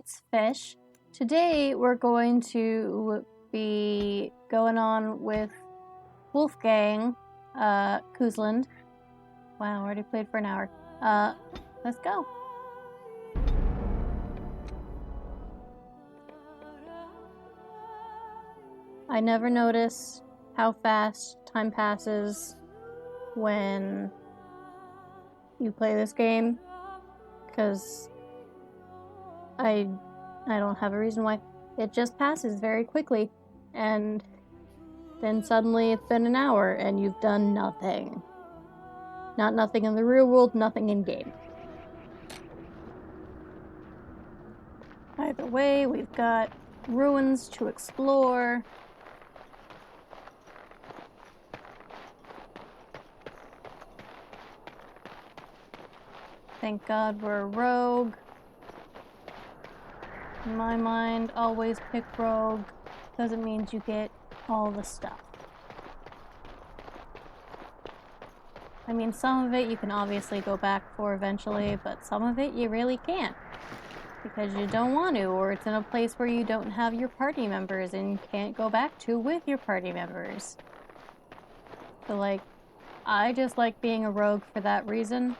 Let's Fish. Today we're going to be going on with Wolfgang, Kuzland. Wow, already played for an hour. Let's go. I never notice how fast time passes when you play this game, because I don't have a reason why. It just passes very quickly, and then suddenly it's been an hour and you've done nothing. Not nothing in the real world, nothing in game. Either way, we've got ruins to explore. Thank God we're a rogue. In my mind, always pick rogue, because it means you get all the stuff. I mean, some of it you can obviously go back for eventually, but some of it you really can't. Because you don't want to, or it's in a place where you don't have your party members and you can't go back to with your party members. So, like, I just like being a rogue for that reason.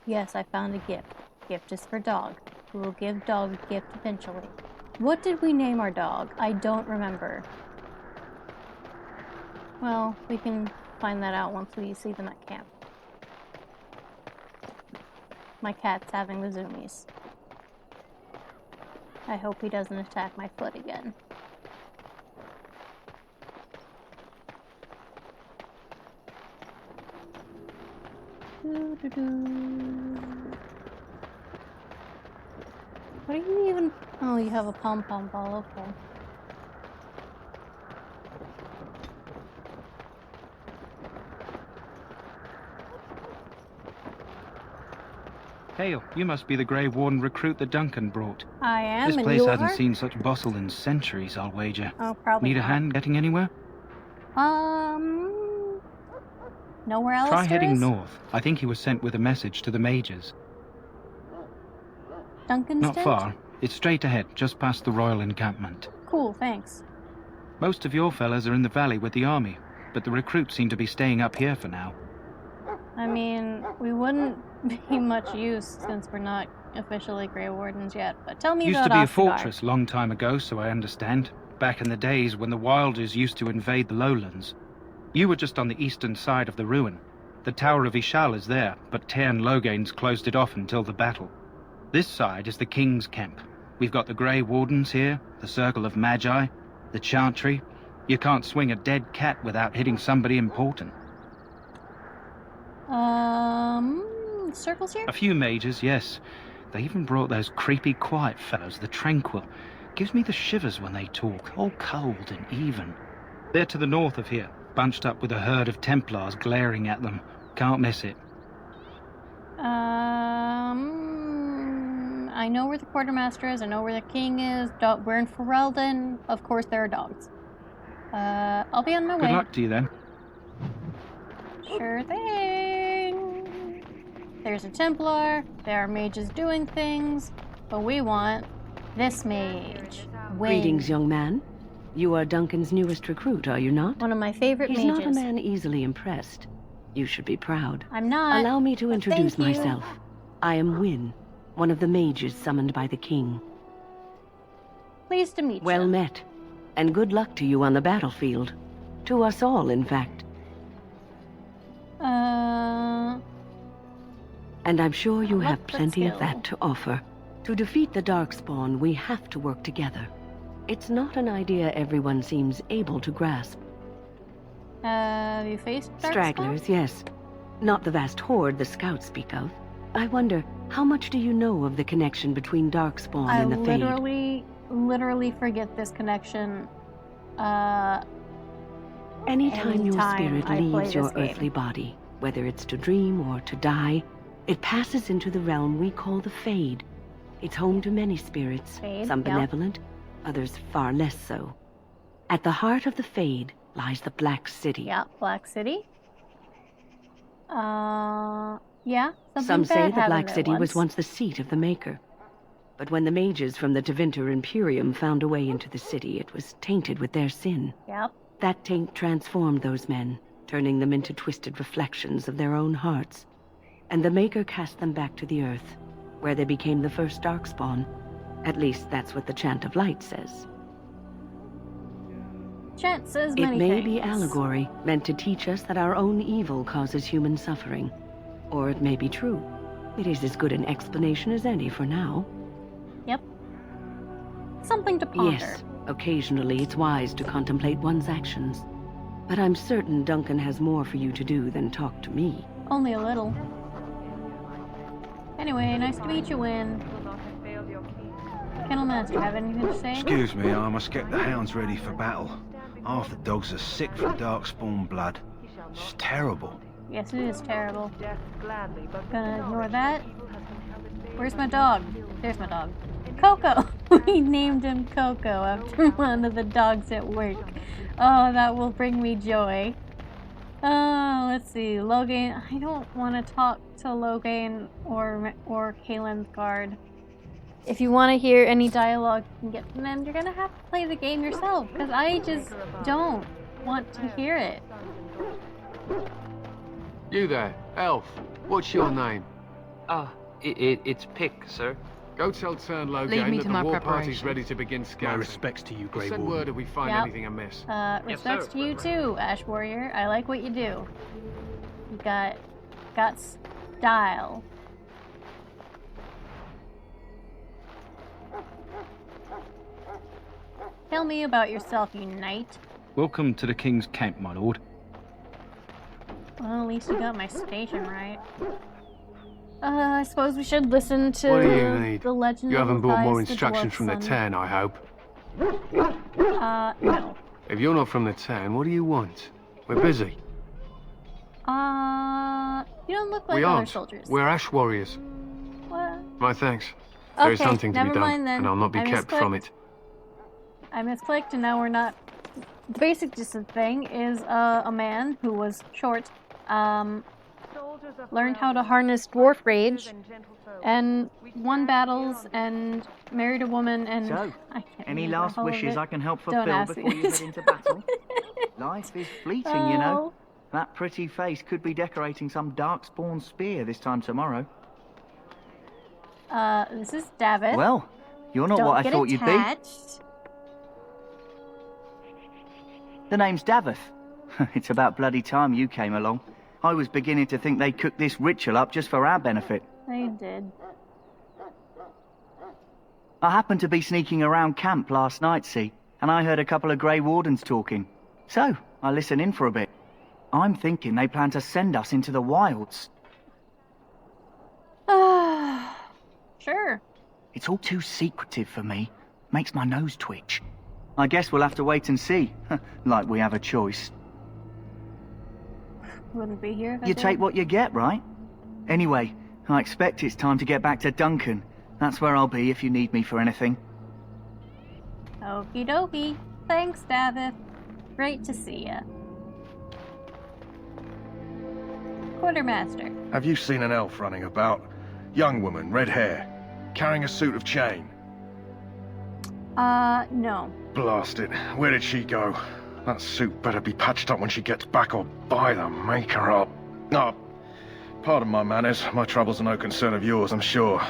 Yes, I found a gift. Gift is for dog. We will give dog a gift eventually. What did we name our dog? I don't remember. Well, we can find that out once we see them at camp. My cat's having the zoomies. I hope he doesn't attack my foot again. What are you even... Oh, you have a pom-pom ball, okay. Hail, you must be the Grey Warden recruit that Duncan brought. I am, This and place you hasn't are? seen such bustle in centuries, I'll wager. Oh, probably Need a not. hand getting anywhere? Know where Alistair Try heading is? north. I think he was sent with a message to the mages. Duncan's Not tent? far. It's straight ahead, just past the royal encampment. Cool, thanks. Most of your fellas are in the valley with the army, but the recruits seem to be staying up here for now. I mean, we wouldn't be much use since we're not officially Grey Wardens yet, but tell me Used about to be a Ostagar. fortress long time ago, so I understand. Back in the days when the Wilders used to invade the lowlands. You were just on the eastern side of the ruin. The Tower of Ishal is there, but Tairn Logain's closed it off until the battle. This side is the King's camp. We've got the Grey Wardens here, the Circle of Magi, the Chantry. You can't swing a dead cat without hitting somebody important. Circles here? A few mages, yes. They even brought those creepy quiet fellows, the Tranquil. Gives me the shivers when they talk, all cold and even. They're to the north of here, bunched up with a herd of Templars glaring at them. Can't miss it. I know where the quartermaster is, I know where the king is. We're in Ferelden. Of course there are dogs. I'll be on my way. Good luck to you then. Sure thing. There's a Templar, there are mages doing things, but we want this mage. Win. Greetings, young man. You are Duncan's newest recruit, are you not? One of my favorite He's mages. not a man easily impressed. You should be proud. I'm not. Allow me to but introduce thank you. myself. I am Wynne, one of the mages summoned by the king. Pleased to meet Well you. met, and good luck to you on the battlefield. To us all, in fact. And I'm sure you have plenty of that to offer. To defeat the Darkspawn, we have to work together. It's not an idea everyone seems able to grasp. Have you faced Darkspawn? Stragglers, yes. Not the vast horde the scouts speak of. I wonder, how much do you know of the connection between Darkspawn and the Fade? I literally forget this connection. Anytime your spirit I play leaves your this game. earthly body, whether it's to dream or to die, it passes into the realm we call the Fade. It's home to many spirits, Fade, some yep. benevolent, others far less so. At the heart of the Fade lies the Black City. Yeah, Black City. Yeah, Some something say bad the happened Black there City was once. once the seat of the Maker. But when the mages from the Tevinter Imperium found a way into the city, it was tainted with their sin. Yep. That taint transformed those men, turning them into twisted reflections of their own hearts. And the Maker cast them back to the Earth, where they became the first Darkspawn. At least that's what the Chant of Light says. Chant says It many may things. be allegory, meant to teach us that our own evil causes human suffering. Or it may be true. It is as good an explanation as any for now. Yep. Something to ponder. Yes, occasionally it's wise to contemplate one's actions. But I'm certain Duncan has more for you to do than talk to me. Only a little. Anyway, nice to meet you, Wynn. Kennel Master, have anything to say? Excuse me, I must get the hounds ready for battle. Half the dogs are sick for darkspawn blood. It's terrible. Yes, it is terrible. Gonna ignore that. Where's my dog? There's my dog. Coco! We named him Coco after one of the dogs at work. Oh, that will bring me joy. Oh, let's see. Logain. I don't want to talk to Logain or Kalen's guard. If you want to hear any dialogue you can get from them, you're gonna have to play the game yourself, because I just don't want to hear it. You there, elf. What's your name? It's Pick, sir. Go tell Turn Leave Logain me that to the my war party's preparations. ready to begin My scouting. respects to you, Grey Send Warden. word if we find Yep. anything amiss. Respects sir. to you too, Ash Warrior. I like what you do. You got style. Tell me about yourself, you knight. Welcome to the King's Camp, my lord. Well, at least you got my station right. I suppose we should listen to What do you need? the legend You of haven't brought more Matthias the instructions Dwarf's from the son. town, I hope. No. If you're not from the town, what do you want? We're busy. You don't look like We other aren't. soldiers. We're ash warriors. What? My thanks. There is Okay, hunting to be never done, mind then. and I'll not be I kept from misclicked. it. I misclicked and now we're not. The basic gist of the thing is a man who was short, learned how to harness dwarf rage, and won battles, and married a woman, and So, I can't any remember last all of wishes it. I can help Don't fulfill ask before me. you head into battle? Life is fleeting, you know. Oh. That pretty face could be decorating some darkspawn spear this time tomorrow. This is Davith. Well, you're not Don't what I get thought you'd be. attached. The name's Davith. It's about bloody time you came along. I was beginning to think they cooked this ritual up just for our benefit. They did. I happened to be sneaking around camp last night, see, and I heard a couple of Grey Wardens talking. So, I listened in for a bit. I'm thinking they plan to send us into the wilds. Sure. It's all too secretive for me. Makes my nose twitch. I guess we'll have to wait and see. Like we have a choice. Wouldn't be here if I You did. take what you get, right? Anyway, I expect it's time to get back to Duncan. That's where I'll be if you need me for anything. Okie dokie. Thanks, Davith. Great to see ya. Quartermaster. Have you seen an elf running about? Young woman, red hair, carrying a suit of chain. No. Blast it. Where did she go? That suit better be patched up when she gets back, or by the maker up. Oh, pardon my manners. My troubles are no concern of yours, I'm sure.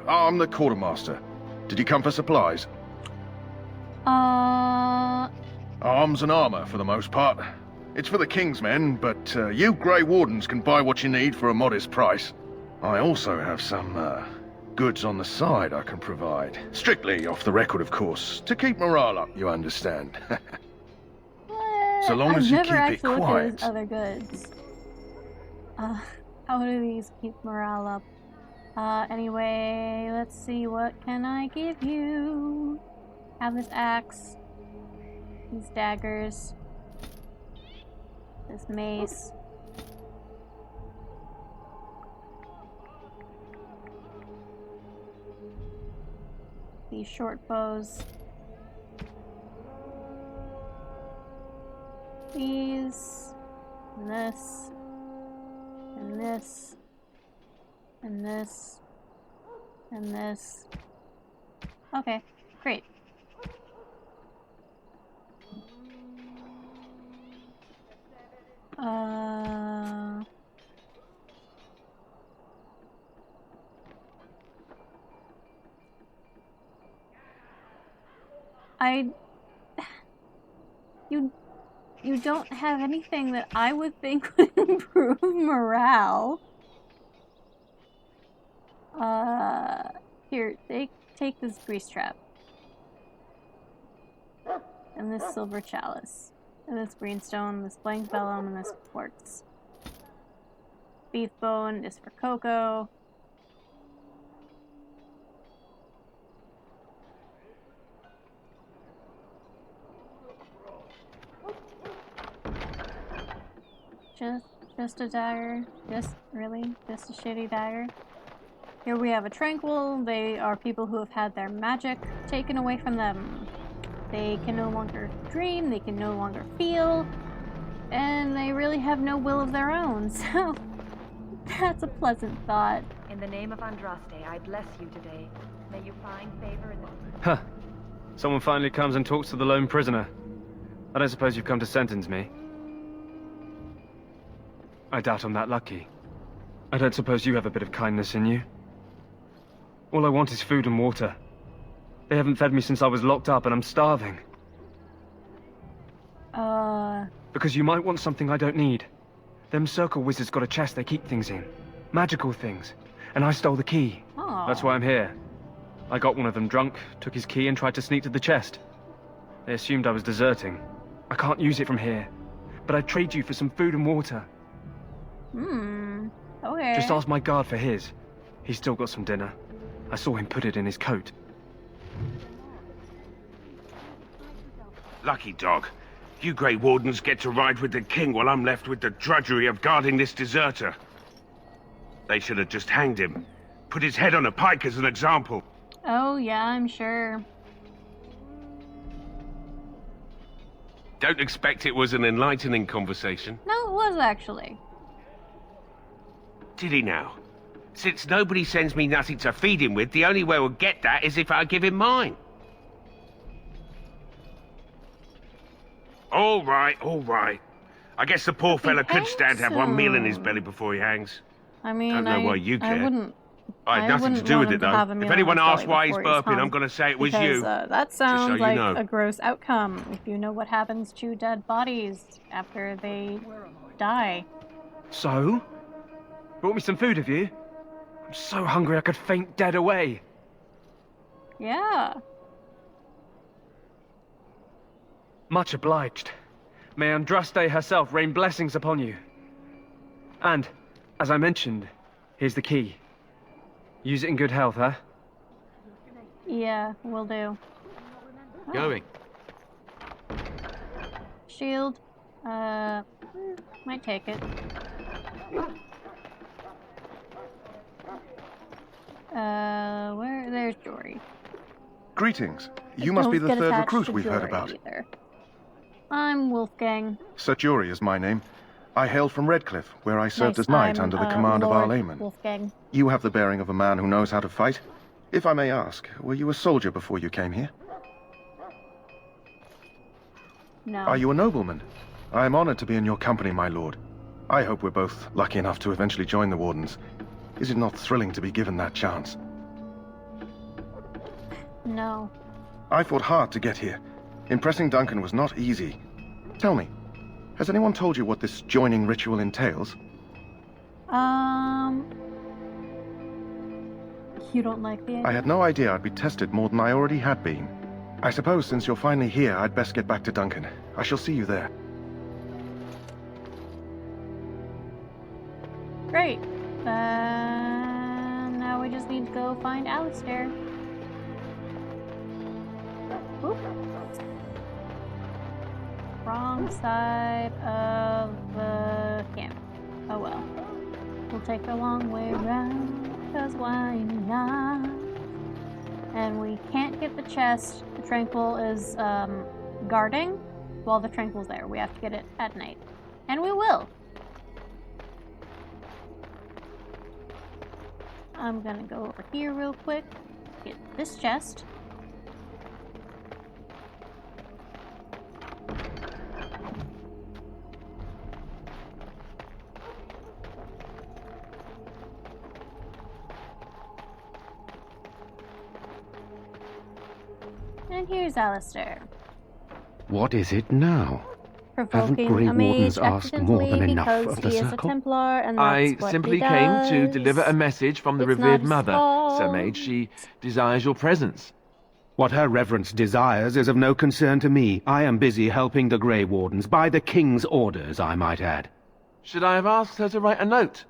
I'm the quartermaster. Did you come for supplies? Arms and armor, for the most part. It's for the King's men, but you Grey Wardens can buy what you need for a modest price. I also have some, goods on the side I can provide. Strictly off the record, of course. To keep morale up, you understand. So long as you I've keep never it actually looked at quiet. his other goods. How do these keep morale up? Anyway, let's see, what can I give you? Have this axe. These daggers. This mace. These short bows. These. And this. And this. And this. And this. Okay, great. I... You don't have anything that I would think would improve morale. Here, take this grease trap. And this silver chalice. And this greenstone, this blank vellum, and this quartz. Beef bone is for Coco. Just a dagger. Really? Just a shitty dagger? Here we have a tranquil. They are people who have had their magic taken away from them. They can no longer dream, they can no longer feel, and they really have no will of their own, so that's a pleasant thought. In the name of Andraste, I bless you today. May you find favor in the... Huh. Someone finally comes and talks to the lone prisoner. I don't suppose you've come to sentence me. I doubt I'm that lucky. I don't suppose you have a bit of kindness in you. All I want is food and water. They haven't fed me since I was locked up and I'm starving. Because you might want something I don't need. Them circle wizards got a chest they keep things in. Magical things. And I stole the key. Oh. That's why I'm here. I got one of them drunk, took his key and tried to sneak to the chest. They assumed I was deserting. I can't use it from here. But I'd trade you for some food and water. Okay. Just ask my guard for his. He's still got some dinner. I saw him put it in his coat. Lucky dog. You Grey Wardens get to ride with the king while I'm left with the drudgery of guarding this deserter. They should have just hanged him. Put his head on a pike as an example. Oh, yeah, I'm sure. Don't expect it was an enlightening conversation. No, it was actually. Did he now? Since nobody sends me nothing to feed him with, the only way we'll get that is if I give him mine. All right, all right. I guess the poor fella could stand to have one meal in his belly before he hangs. I mean, Don't know why you care. I had nothing to wouldn't do want with him it, to though. have a meal If in anyone his asks belly why he's before he's burping, I'm hung, going to say it was because, you. That sounds so you like know. a gross outcome if you know what happens to dead bodies after they die. So? Brought me some food, have you? I'm so hungry I could faint dead away. Yeah. Much obliged. May Andraste herself rain blessings upon you. And, as I mentioned, here's the key. Use it in good health, huh? Yeah, will do. Oh. Going. Shield. Might take it. There's Jory. Greetings. You must be the third recruit we've heard about. Either. I'm Wolfgang. Sir Jory is my name. I hail from Redcliffe, where I served Nice, as knight I'm, under the command of our Lord layman. Wolfgang. You have the bearing of a man who knows how to fight. If I may ask, were you a soldier before you came here? No. Are you a nobleman? I am honored to be in your company, my lord. I hope we're both lucky enough to eventually join the Wardens. Is it not thrilling to be given that chance? No. I fought hard to get here. Impressing Duncan was not easy. Tell me, has anyone told you what this joining ritual entails? You don't like the idea? I had no idea I'd be tested more than I already had been. I suppose since you're finally here, I'd best get back to Duncan. I shall see you there. Great. Now we just need to go find Alistair. Oop. Wrong side of the camp. Oh well. We'll take the long way around, 'cause why not? And we can't get the chest. The Tranquil is guarding while the Tranquil's there. We have to get it at night. And we will. I'm gonna go over here real quick, get this chest. And here's Alistair. What is it now? Haven't Provoking Grey a mage Wardens asked more than accidentally enough because of the he is a circle? Templar, and I that's what simply he came to does. deliver a message from the It's not revered his mother, Sir fault. Mage. She desires your presence. What her reverence desires is of no concern to me. I am busy helping the Grey Wardens, by the King's orders, I might add. Should I have asked her to write a note?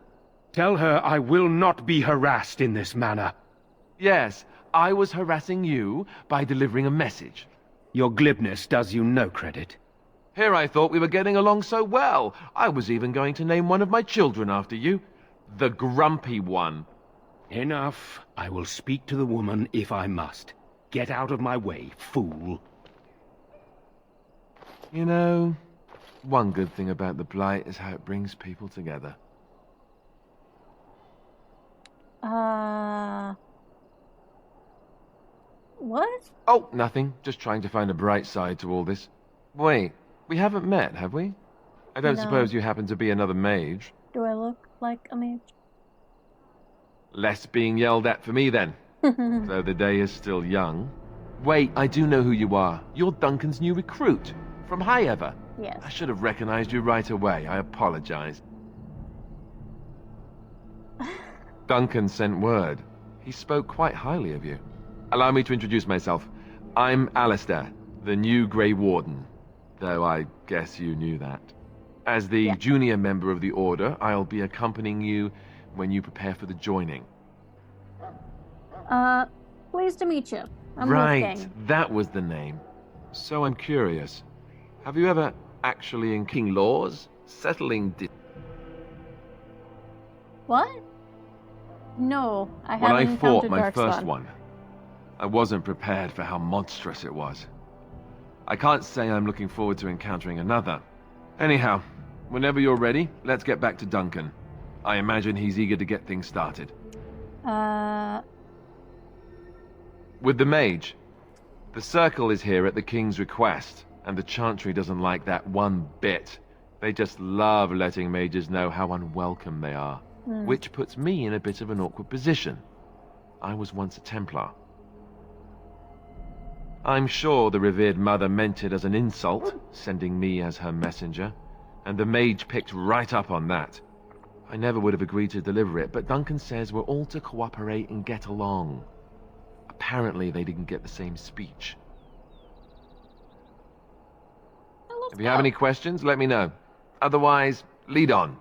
Tell her I will not be harassed in this manner. Yes, I was harassing you by delivering a message. Your glibness does you no credit. Here I thought we were getting along so well. I was even going to name one of my children after you. The Grumpy One. Enough. I will speak to the woman if I must. Get out of my way, fool. You know, one good thing about the Blight is how it brings people together. What? Oh, nothing. Just trying to find a bright side to all this. Wait, we haven't met, have we? I don't No. suppose you happen to be another mage? Do I look like a mage? Less being yelled at for me, then. Though the day is still young. Wait, I do know who you are. You're Duncan's new recruit. From High Ever. Yes. I should have recognized you right away. I apologize. Duncan sent word. He spoke quite highly of you. Allow me to introduce myself. I'm Alistair, the new Grey Warden. Though I guess you knew that. As the junior member of the Order, I'll be accompanying you when you prepare for the joining. Pleased to meet you. I'm Right, Wolfgang. that was the name. So I'm curious. Have you ever actually in King Laws settling What? No, I When haven't I fought encountered my Darkspawn. first one, I wasn't prepared for how monstrous it was. I can't say I'm looking forward to encountering another. Anyhow, whenever you're ready, let's get back to Duncan. I imagine he's eager to get things started. With the mage, the circle is here at the king's request, and the Chantry doesn't like that one bit. They just love letting mages know how unwelcome they are, which puts me in a bit of an awkward position. I was once a Templar. I'm sure the revered mother meant it as an insult, sending me as her messenger, and the mage picked right up on that. I never would have agreed to deliver it, but Duncan says we're all to cooperate and get along. Apparently they didn't get the same speech. If you have any questions, let me know. Otherwise, lead on.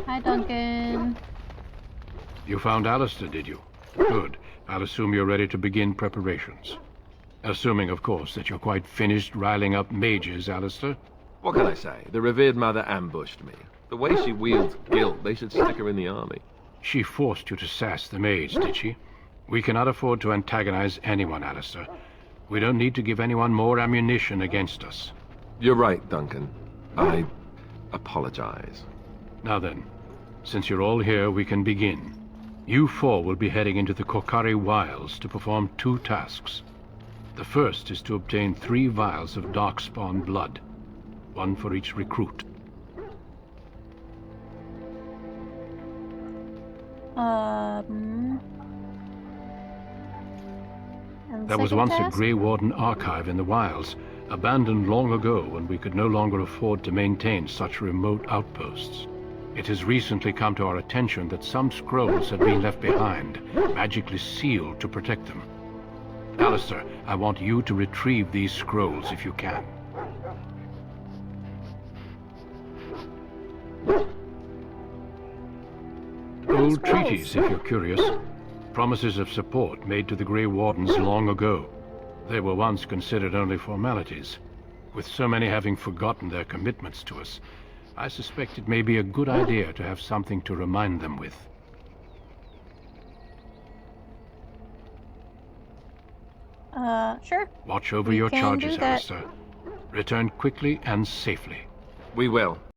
Hi, Duncan. You found Alistair, did you? Good. I'll assume you're ready to begin preparations. Assuming, of course, that you're quite finished riling up mages, Alistair. What can I say? The revered mother ambushed me. The way she wields guilt, they should stick her in the army. She forced you to sass the mage, did she? We cannot afford to antagonize anyone, Alistair. We don't need to give anyone more ammunition against us. You're right, Duncan. I apologize. Now then, since you're all here, we can begin. You four will be heading into the Kokari Wilds to perform 2 tasks. The first is to obtain 3 vials of Darkspawn blood, 1 for each recruit. And There was second once task? a Grey Warden archive in the wilds, abandoned long ago when we could no longer afford to maintain such remote outposts. It has recently come to our attention that some scrolls had been left behind, magically sealed to protect them. Alistair, I want you to retrieve these scrolls if you can. Old treaties, if you're curious. Promises of support made to the Grey Wardens long ago. They were once considered only formalities. With so many having forgotten their commitments to us, I suspect it may be a good idea to have something to remind them with. Sure. Watch over We your can charges, do that. Alistair. Return quickly and safely. We will.